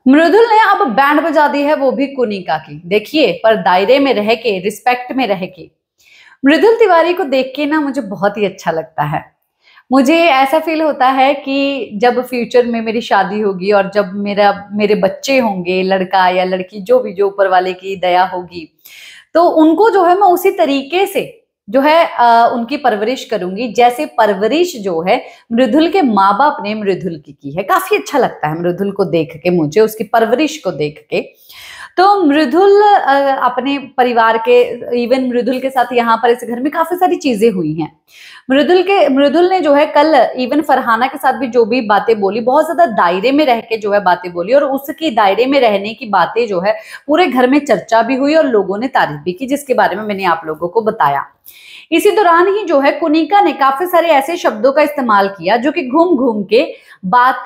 मृदुल ने अब बैंड बजा दी है, वो भी कुनिका की। देखिए, पर दायरे में रह के, रिस्पेक्ट में रह के। मृदुल तिवारी को देख के ना मुझे बहुत ही अच्छा लगता है। मुझे ऐसा फील होता है कि जब फ्यूचर में मेरी शादी होगी और जब मेरे बच्चे होंगे, लड़का या लड़की जो भी, जो ऊपर वाले की दया होगी, तो उनको जो है मैं उसी तरीके से जो है उनकी परवरिश करूंगी जैसे परवरिश जो है मृदुल के माँ बाप ने मृदुल की है। काफी अच्छा लगता है मृदुल को देख के, मुझे उसकी परवरिश को देख के। तो मृदुल अपने परिवार के, इवन मृदुल के साथ यहाँ पर इस घर में काफी सारी चीजें हुई हैं। मृदुल ने जो है कल इवन फरहाना के साथ भी जो भी बातें बोली, बहुत ज्यादा दायरे में रह के जो है बातें बोली, और उसकी दायरे में रहने की बातें जो है पूरे घर में चर्चा भी हुई और लोगों ने तारीफ भी की, जिसके बारे में मैंने आप लोगों को बताया। इसी दौरान ही जो है कुनिका ने काफी सारे ऐसे शब्दों का इस्तेमाल किया जो कि घूम घूम के बात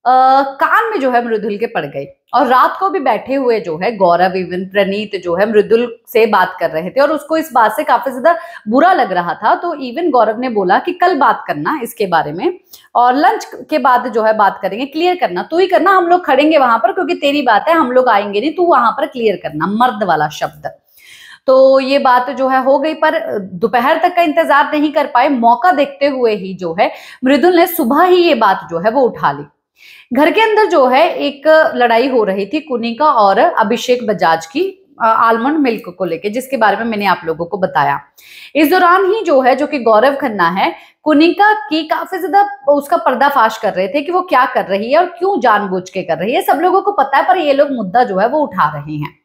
कान में जो है मृदुल के पड़ गई। और रात को भी बैठे हुए जो है गौरव, इवन प्रणीत जो है मृदुल से बात कर रहे थे और उसको इस बात से काफी ज्यादा बुरा लग रहा था। तो इवन गौरव ने बोला कि कल बात करना इसके बारे में, और लंच के बाद जो है बात करेंगे, क्लियर करना, तू ही करना, हम लोग खड़ेंगे वहां पर क्योंकि तेरी बात है, हम लोग आएंगे नहीं, तू वहां पर क्लियर करना, मर्द वाला शब्द। तो ये बात जो है हो गई, पर दोपहर तक का इंतजार नहीं कर पाए। मौका देखते हुए ही जो है मृदुल ने सुबह ही ये बात जो है वो उठा ली। घर के अंदर जो है एक लड़ाई हो रही थी कुनिका और अभिषेक बजाज की आलमंड मिल्क को लेके, जिसके बारे में मैंने आप लोगों को बताया। इस दौरान ही जो है, जो कि गौरव खन्ना है, कुनिका की काफी ज्यादा उसका पर्दाफाश कर रहे थे कि वो क्या कर रही है और क्यों जानबूझ के कर रही है। सब लोगों को पता है, पर ये लोग मुद्दा जो है वो उठा रहे हैं।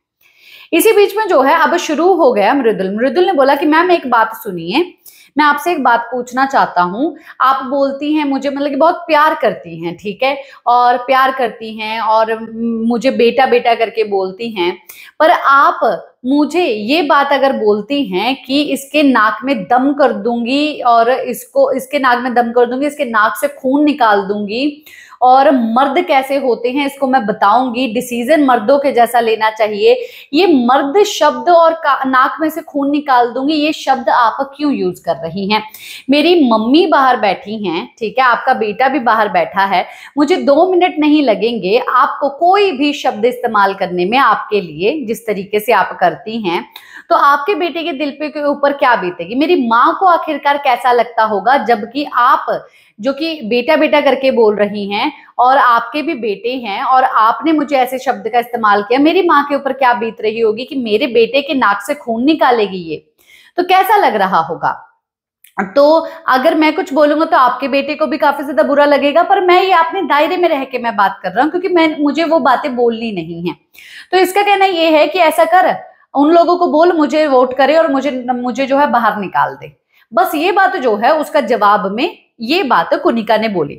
इसी बीच में जो है अब शुरू हो गया मृदुल ने बोला कि मैम एक बात सुनिए, मैं आपसे एक बात पूछना चाहता हूँ। आप बोलती हैं मुझे, मतलब कि बहुत प्यार करती हैं, ठीक है, और प्यार करती हैं और मुझे बेटा बेटा करके बोलती हैं, पर आप मुझे ये बात अगर बोलती हैं कि इसके नाक में दम कर दूंगी और इसके नाक में दम कर दूंगी, इसके नाक से खून निकाल दूंगी और मर्द कैसे होते हैं इसको मैं बताऊंगी, डिसीजन मर्दों के जैसा लेना चाहिए, ये मर्द शब्द और नाक में से खून निकाल दूंगी, ये शब्द आप क्यों यूज कर रही हैं? मेरी मम्मी बाहर बैठी हैं, ठीक है, आपका बेटा भी बाहर बैठा है, मुझे 2 मिनट नहीं लगेंगे आपको कोई भी शब्द इस्तेमाल करने में, आपके लिए जिस तरीके से आप करती हैं, तो आपके बेटे के दिल पे के ऊपर क्या बीतेगी? मेरी माँ को आखिरकार कैसा लगता होगा, जबकि आप जो कि बेटा बेटा करके बोल रही हैं और आपके भी बेटे हैं और आपने मुझे ऐसे शब्द का इस्तेमाल किया, मेरी माँ के ऊपर क्या बीत रही होगी कि मेरे बेटे के नाक से खून निकालेगी ये, तो कैसा लग रहा होगा? तो अगर मैं कुछ बोलूंगा तो आपके बेटे को भी काफी ज्यादा बुरा लगेगा, पर मैं ये अपने दायरे में रह के मैं बात कर रहा हूँ क्योंकि मुझे वो बातें बोलनी नहीं है। तो इसका कहना ये है कि ऐसा कर, उन लोगों को बोल मुझे वोट करे और मुझे जो है बाहर निकाल दे। बस ये बात जो है उसका जवाब में ये बात कुनिका ने बोली,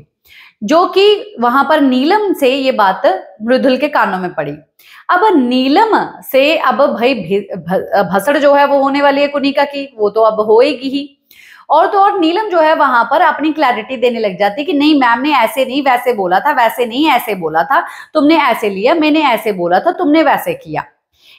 जो कि वहां पर नीलम से ये बात मृदुल के कानों में पड़ी। अब नीलम से अब भाई भसड़ जो है वो होने वाली है कुनिका की, वो तो अब होएगी ही। और तो और नीलम जो है वहां पर अपनी क्लैरिटी देने लग जाती कि नहीं मैम ने ऐसे नहीं वैसे बोला था, वैसे नहीं ऐसे बोला था, तुमने ऐसे लिया, मैंने ऐसे बोला था, तुमने वैसे किया।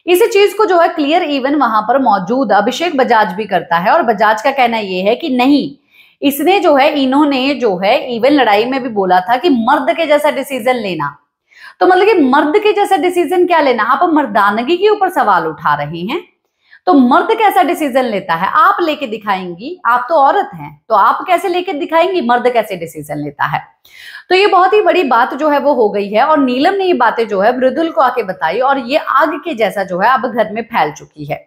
इसी चीज को जो है क्लियर इवन वहां पर मौजूद अभिषेक बजाज भी करता है, और बजाज का कहना ये है कि नहीं, इसने जो है, इन्होंने जो है इवन लड़ाई में भी बोला था कि मर्द के जैसा डिसीजन लेना। तो मतलब कि मर्द के जैसा डिसीजन क्या लेना? आप मर्दानगी के ऊपर सवाल उठा रहे हैं। तो मर्द कैसा डिसीजन लेता है? आप लेके दिखाएंगी, आप तो औरत हैं, तो आप कैसे लेके दिखाएंगी मर्द कैसे डिसीजन लेता है? तो ये बहुत ही बड़ी बात जो है वो हो गई है, और नीलम ने ये बातें जो है मृदुल को आके बताई, और ये आग के जैसा जो है अब घर में फैल चुकी है,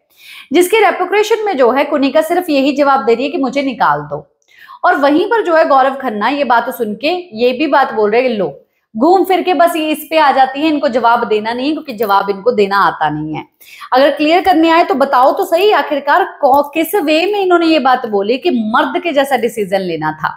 जिसके रेपुटेशन में जो है कुनिका सिर्फ यही जवाब दे रही है कि मुझे निकाल दो। और वहीं पर जो है गौरव खन्ना ये बात सुन के ये भी बात बोल रहे हैं, लो घूम फिर के बस ये इस पे आ जाती है, इनको जवाब देना नहीं है क्योंकि जवाब इनको देना आता नहीं है। अगर क्लियर करने आए तो बताओ तो सही, आखिरकार किस वे में इन्होंने ये बात बोली कि मर्द के जैसा डिसीजन लेना था?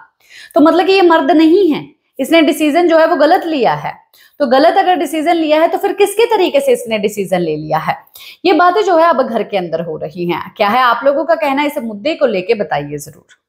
तो मतलब कि ये मर्द नहीं है, इसने डिसीजन जो है वो गलत लिया है। तो गलत अगर डिसीजन लिया है तो फिर किसके तरीके से इसने डिसीजन ले लिया है? ये बातें जो है अब घर के अंदर हो रही हैं। क्या है आप लोगों का कहना इस मुद्दे को लेके, बताइए जरूर।